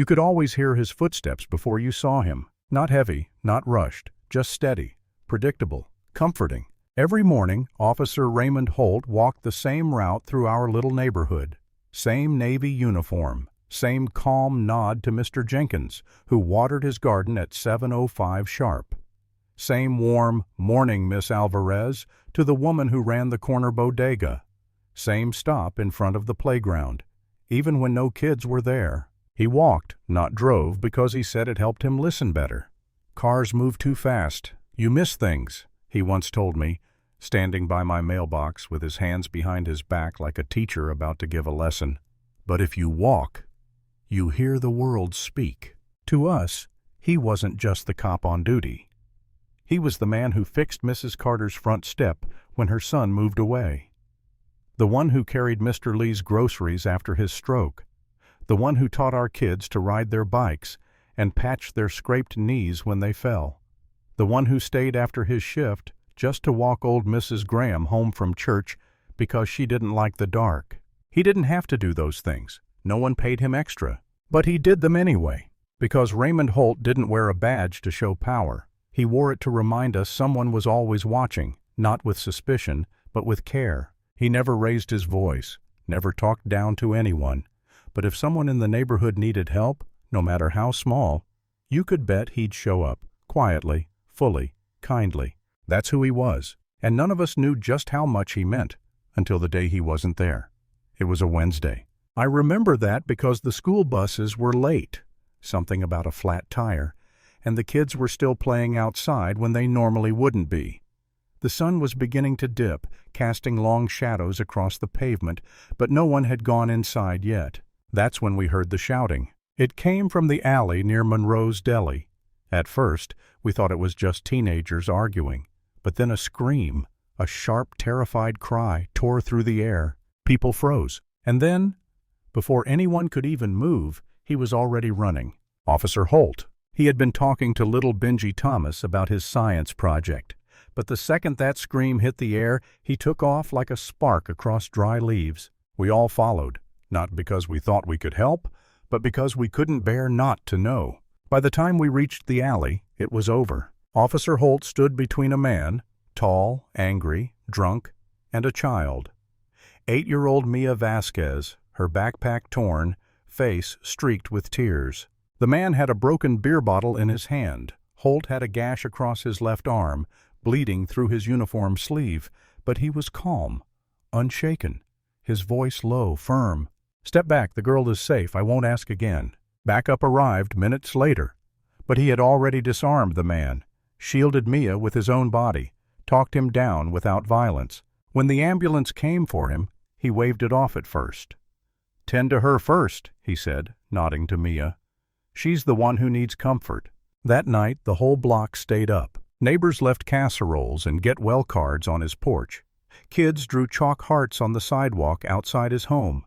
You could always hear his footsteps before you saw him. Not heavy, not rushed, just steady, predictable, comforting. Every morning, Officer Raymond Holt walked the same route through our little neighborhood. Same Navy uniform, same calm nod to Mr. Jenkins, who watered his garden at 7:05 sharp. Same warm, "Morning, Miss Alvarez," to the woman who ran the corner bodega. Same stop in front of the playground, even when no kids were there. He walked, not drove, because he said it helped him listen better. "Cars move too fast. You miss things," he once told me, standing by my mailbox with his hands behind his back like a teacher about to give a lesson. "But if you walk, you hear the world speak." To us, he wasn't just the cop on duty. He was the man who fixed Mrs. Carter's front step when her son moved away. The one who carried Mr. Lee's groceries after his stroke. The one who taught our kids to ride their bikes and patched their scraped knees when they fell. The one who stayed after his shift just to walk old Mrs. Graham home from church because she didn't like the dark. He didn't have to do those things. No one paid him extra. But he did them anyway, because Raymond Holt didn't wear a badge to show power. He wore it to remind us someone was always watching, not with suspicion, but with care. He never raised his voice, never talked down to anyone. But if someone in the neighborhood needed help, no matter how small, you could bet he'd show up, quietly, fully, kindly. That's who he was, and none of us knew just how much he meant until the day he wasn't there. It was a Wednesday. I remember that because the school buses were late, something about a flat tire, and the kids were still playing outside when they normally wouldn't be. The sun was beginning to dip, casting long shadows across the pavement, but no one had gone inside yet. That's when we heard the shouting. It came from the alley near Monroe's Deli. At first, we thought it was just teenagers arguing, but then a scream, a sharp, terrified cry, tore through the air. People froze. And then, before anyone could even move, he was already running. Officer Holt. He had been talking to little Benji Thomas about his science project, but the second that scream hit the air, he took off like a spark across dry leaves. We all followed, not because we thought we could help, but because we couldn't bear not to know. By the time we reached the alley, it was over. Officer Holt stood between a man, tall, angry, drunk, and a child. 8-year-old Mia Vasquez, her backpack torn, face streaked with tears. The man had a broken beer bottle in his hand. Holt had a gash across his left arm, bleeding through his uniform sleeve, but he was calm, unshaken, his voice low, firm. "Step back, the girl is safe, I won't ask again." Backup arrived minutes later, but he had already disarmed the man, shielded Mia with his own body, talked him down without violence. When the ambulance came for him, he waved it off at first. "Tend to her first," he said, nodding to Mia. "She's the one who needs comfort." That night, the whole block stayed up. Neighbors left casseroles and get-well cards on his porch. Kids drew chalk hearts on the sidewalk outside his home.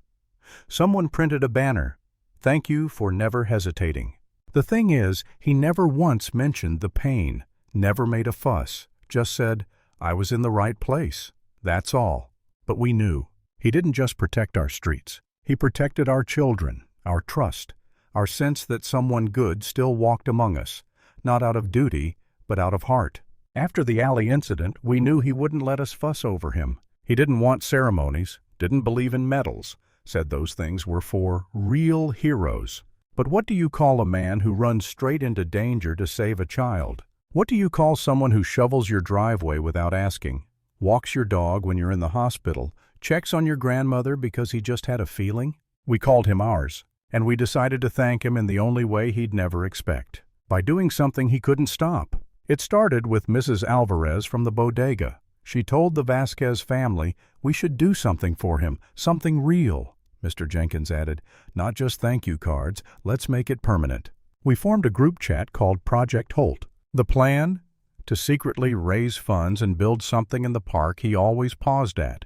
Someone printed a banner, "Thank you for never hesitating." The thing is, he never once mentioned the pain, never made a fuss, just said, "I was in the right place." That's all. But we knew. He didn't just protect our streets. He protected our children, our trust, our sense that someone good still walked among us, not out of duty, but out of heart. After the alley incident, we knew he wouldn't let us fuss over him. He didn't want ceremonies, didn't believe in medals, said those things were for real heroes. But what do you call a man who runs straight into danger to save a child? What do you call someone who shovels your driveway without asking, walks your dog when you're in the hospital, checks on your grandmother because he just had a feeling? We called him ours, and we decided to thank him in the only way he'd never expect, by doing something he couldn't stop. It started with Mrs. Alvarez from the bodega. She told the Vasquez family we should do something for him, something real. Mr. Jenkins added, "Not just thank you cards, let's make it permanent." We formed a group chat called Project Holt. The plan? To secretly raise funds and build something in the park he always paused at.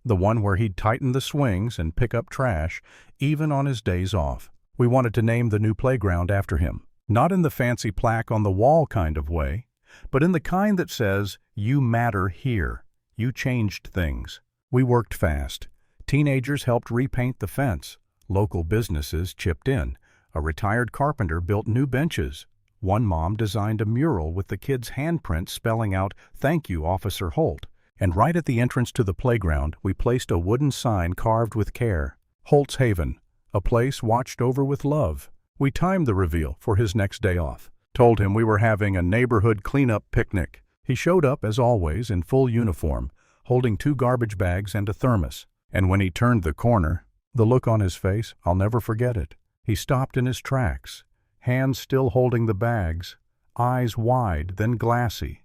The one where he'd tighten the swings and pick up trash, even on his days off. We wanted to name the new playground after him. Not in the fancy plaque on the wall kind of way, but in the kind that says, "You matter here. You changed things." We worked fast. Teenagers helped repaint the fence. Local businesses chipped in. A retired carpenter built new benches. One mom designed a mural with the kids' handprints spelling out, "Thank you, Officer Holt." And right at the entrance to the playground, we placed a wooden sign carved with care. Holt's Haven, a place watched over with love. We timed the reveal for his next day off. Told him we were having a neighborhood cleanup picnic. He showed up, as always, in full uniform, holding 2 garbage bags and a thermos. And when he turned the corner, the look on his face, I'll never forget it. He stopped in his tracks, hands still holding the bags, eyes wide, then glassy,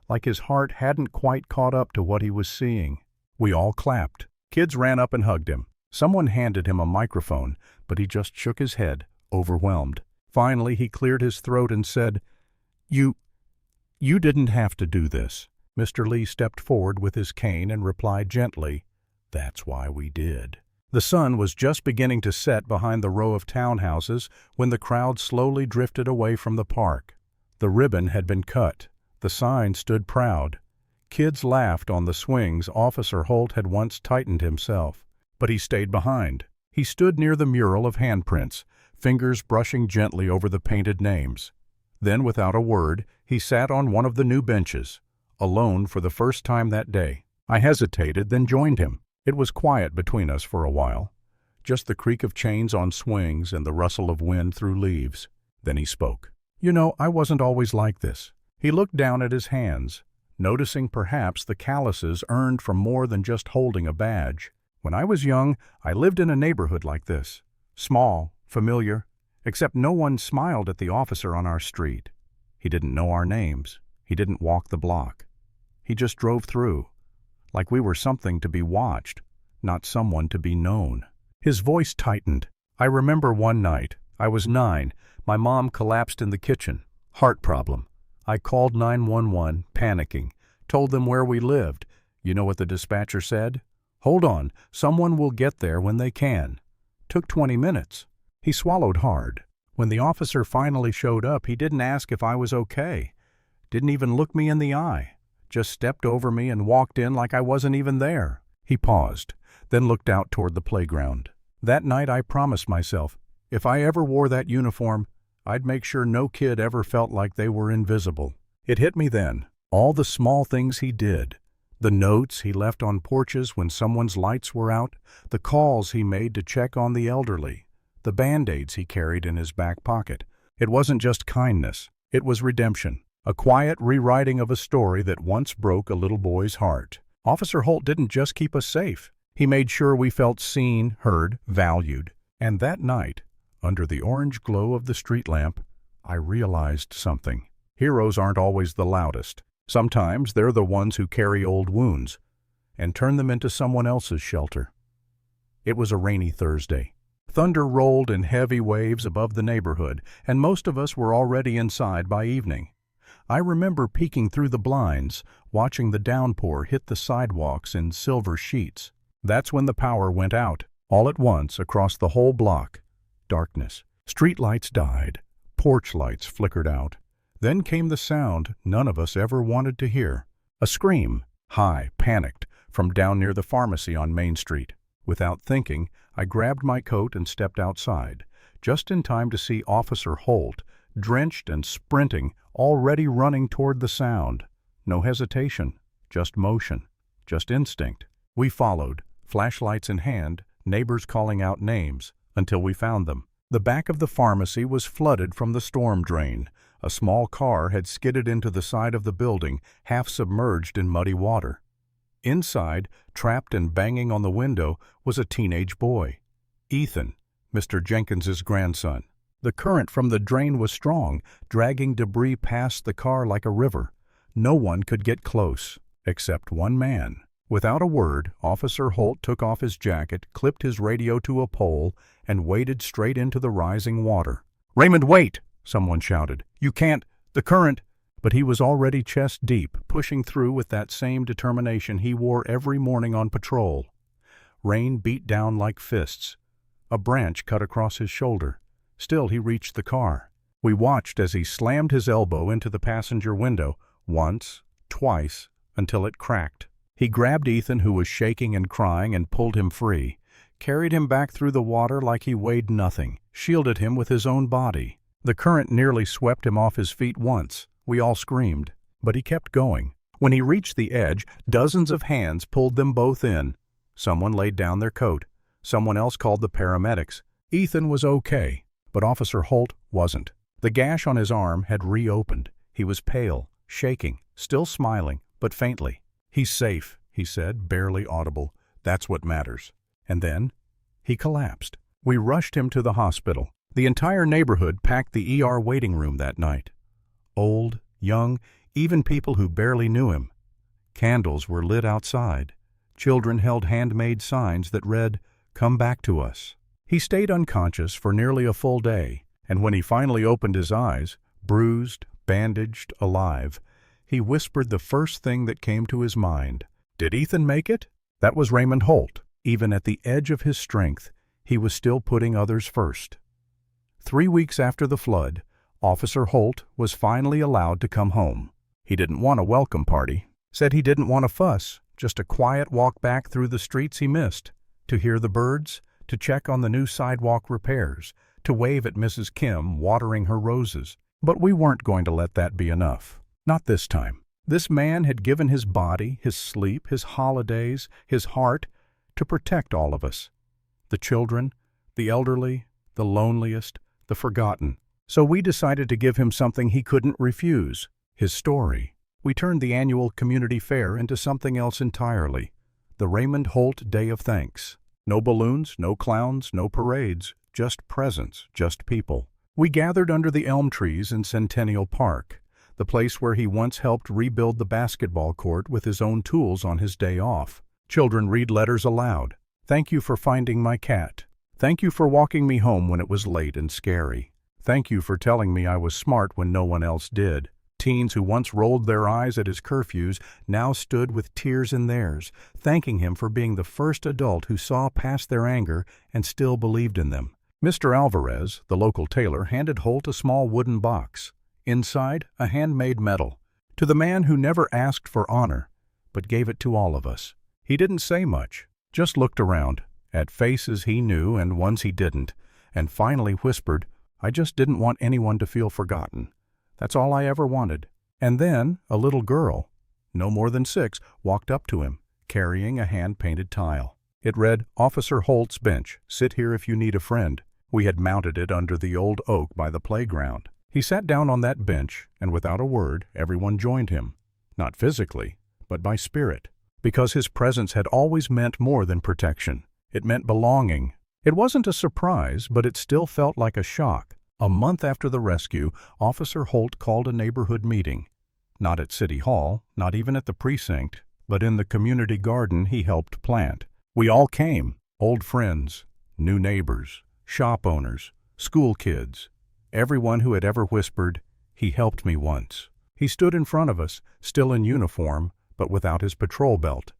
like his heart hadn't quite caught up to what he was seeing. We all clapped. Kids ran up and hugged him. Someone handed him a microphone, but he just shook his head, overwhelmed. Finally, he cleared his throat and said, You didn't have to do this." Mr. Lee stepped forward with his cane and replied gently, "That's why we did." The sun was just beginning to set behind the row of townhouses when the crowd slowly drifted away from the park. The ribbon had been cut. The sign stood proud. Kids laughed on the swings Officer Holt had once tightened himself. But he stayed behind. He stood near the mural of handprints, fingers brushing gently over the painted names. Then, without a word, he sat on one of the new benches, alone for the first time that day. I hesitated, then joined him. It was quiet between us for a while, just the creak of chains on swings and the rustle of wind through leaves. Then he spoke. "You know, I wasn't always like this." He looked down at his hands, noticing perhaps the calluses earned from more than just holding a badge. "When I was young, I lived in a neighborhood like this. Small, familiar, except no one smiled at the officer on our street. He didn't know our names. He didn't walk the block. He just drove through, like we were something to be watched, not someone to be known." His voice tightened. "I remember one night, I was 9, my mom collapsed in the kitchen. Heart problem. I called 911, panicking, told them where we lived. You know what the dispatcher said? 'Hold on, someone will get there when they can.' Took 20 minutes. He swallowed hard. When the officer finally showed up, he didn't ask if I was okay. Didn't even look me in the eye. Just stepped over me and walked in like I wasn't even there." He paused, then looked out toward the playground. "That night I promised myself, if I ever wore that uniform, I'd make sure no kid ever felt like they were invisible." It hit me then, all the small things he did. The notes he left on porches when someone's lights were out, the calls he made to check on the elderly, the Band-Aids he carried in his back pocket. It wasn't just kindness, it was redemption. A quiet rewriting of a story that once broke a little boy's heart. Officer Holt didn't just keep us safe. He made sure we felt seen, heard, valued. And that night, under the orange glow of the street lamp, I realized something. Heroes aren't always the loudest. Sometimes they're the ones who carry old wounds and turn them into someone else's shelter. It was a rainy Thursday. Thunder rolled in heavy waves above the neighborhood, and most of us were already inside by evening. I remember peeking through the blinds, watching the downpour hit the sidewalks in silver sheets. That's when the power went out, all at once across the whole block. Darkness. Street lights died. Porch lights flickered out. Then came the sound none of us ever wanted to hear. A scream, high, panicked, from down near the pharmacy on Main Street. Without thinking, I grabbed my coat and stepped outside, just in time to see Officer Holt, drenched and sprinting, already running toward the sound. No hesitation, just motion, just instinct. We followed, flashlights in hand, neighbors calling out names, until we found them. The back of the pharmacy was flooded from the storm drain. A small car had skidded into the side of the building, half submerged in muddy water. Inside, trapped and banging on the window, was a teenage boy. Ethan, Mr. Jenkins's grandson. The current from the drain was strong, dragging debris past the car like a river. No one could get close, except one man. Without a word, Officer Holt took off his jacket, clipped his radio to a pole, and waded straight into the rising water. "Raymond, wait!" someone shouted. "You can't, the current!" But he was already chest deep, pushing through with that same determination he wore every morning on patrol. Rain beat down like fists. A branch cut across his shoulder. Still he reached the car. We watched as he slammed his elbow into the passenger window, once, twice, until it cracked. He grabbed Ethan, who was shaking and crying, and pulled him free, carried him back through the water like he weighed nothing. shielded him with his own body. The current nearly swept him off his feet once. We all screamed, but he kept going. When he reached the edge, dozens of hands pulled them both in. Someone laid down their coat. Someone else called the paramedics. Ethan was okay, but Officer Holt wasn't. The gash on his arm had reopened. He was pale, shaking, still smiling, but faintly. "He's safe," he said, barely audible. "That's what matters." And then he collapsed. We rushed him to the hospital. The entire neighborhood packed the ER waiting room that night. Old, young, even people who barely knew him. Candles were lit outside. Children held handmade signs that read, "Come back to us." He stayed unconscious for nearly a full day, and when he finally opened his eyes, bruised, bandaged, alive, he whispered the first thing that came to his mind. Did Ethan make it? That was Raymond Holt. Even at the edge of his strength, he was still putting others first. 3 weeks after the flood, Officer Holt was finally allowed to come home. He didn't want a welcome party, said he didn't want a fuss, just a quiet walk back through the streets he missed, to hear the birds, to check on the new sidewalk repairs, to wave at Mrs. Kim watering her roses. But we weren't going to let that be enough. Not this time. This man had given his body, his sleep, his holidays, his heart, to protect all of us. The children, the elderly, the loneliest, the forgotten. So we decided to give him something he couldn't refuse, his story. We turned the annual community fair into something else entirely, the Raymond Holt Day of Thanks. No balloons, no clowns, no parades, just presents, just people. We gathered under the elm trees in Centennial Park, the place where he once helped rebuild the basketball court with his own tools on his day off. Children read letters aloud. "Thank you for finding my cat. Thank you for walking me home when it was late and scary. Thank you for telling me I was smart when no one else did." Teens who once rolled their eyes at his curfews now stood with tears in theirs, thanking him for being the first adult who saw past their anger and still believed in them. Mr. Alvarez, the local tailor, handed Holt a small wooden box. Inside, a handmade medal. To the man who never asked for honor, but gave it to all of us. He didn't say much, just looked around, at faces he knew and ones he didn't, and finally whispered, "I just didn't want anyone to feel forgotten. That's all I ever wanted." And then a little girl, no more than 6, walked up to him, carrying a hand-painted tile. It read, "Officer Holt's bench. Sit here if you need a friend." We had mounted it under the old oak by the playground. He sat down on that bench, and without a word, everyone joined him. Not physically, but by spirit. Because his presence had always meant more than protection. It meant belonging. It wasn't a surprise, but it still felt like a shock. A month after the rescue, Officer Holt called a neighborhood meeting. Not at City Hall, not even at the precinct, but in the community garden he helped plant. We all came, old friends, new neighbors, shop owners, school kids, everyone who had ever whispered, "He helped me once." He stood in front of us, still in uniform, but without his patrol belt.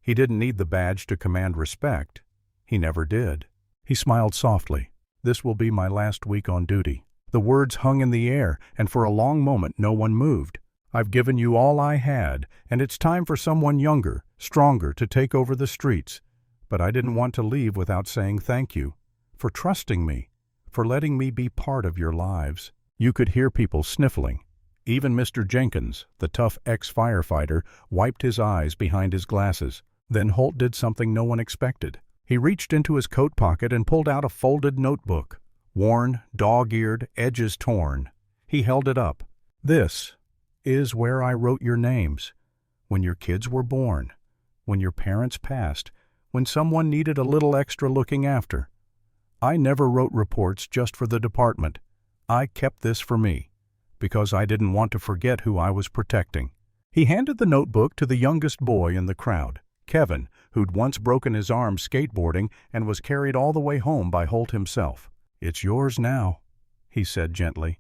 He didn't need the badge to command respect. He never did. He smiled softly. "This will be my last week on duty." The words hung in the air, and for a long moment no one moved. "I've given you all I had, and it's time for someone younger, stronger to take over the streets. But I didn't want to leave without saying thank you, for trusting me, for letting me be part of your lives." You could hear people sniffling. Even Mr. Jenkins, the tough ex-firefighter, wiped his eyes behind his glasses. Then Holt did something no one expected. He reached into his coat pocket and pulled out a folded notebook. Worn, dog-eared, edges torn. He held it up. "This is where I wrote your names. When your kids were born. When your parents passed. When someone needed a little extra looking after. I never wrote reports just for the department. I kept this for me, because I didn't want to forget who I was protecting." He handed the notebook to the youngest boy in the crowd, Kevin, who'd once broken his arm skateboarding and was carried all the way home by Holt himself. "It's yours now," he said gently.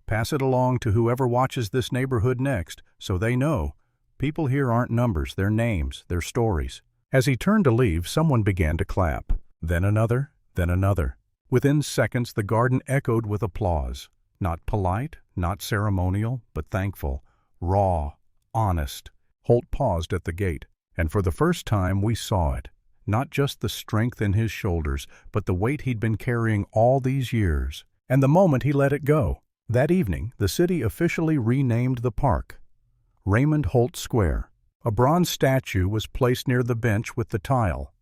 "Pass it along to whoever watches this neighborhood next, so they know. People here aren't numbers, they're names, they're stories." As he turned to leave, someone began to clap. Then another, then another. Within seconds, the garden echoed with applause. Not polite, not ceremonial, but thankful. Raw, honest. Holt paused at the gate, and for the first time we saw it. Not just the strength in his shoulders, but the weight he'd been carrying all these years. And the moment he let it go. That evening, the city officially renamed the park Raymond Holt Square. A bronze statue was placed near the bench with the tile.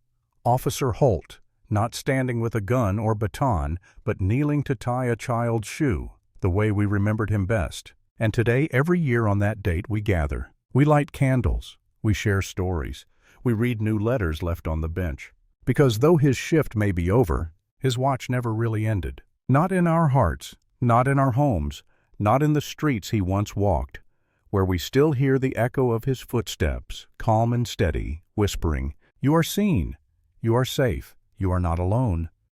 Officer Holt, not standing with a gun or baton, but kneeling to tie a child's shoe, the way we remembered him best. And today, every year on that date, we gather. We light candles. We share stories. We read new letters left on the bench. Because though his shift may be over, his watch never really ended. Not in our hearts, not in our homes, not in the streets he once walked, where we still hear the echo of his footsteps, calm and steady, whispering, "You are seen. You are safe. You are not alone."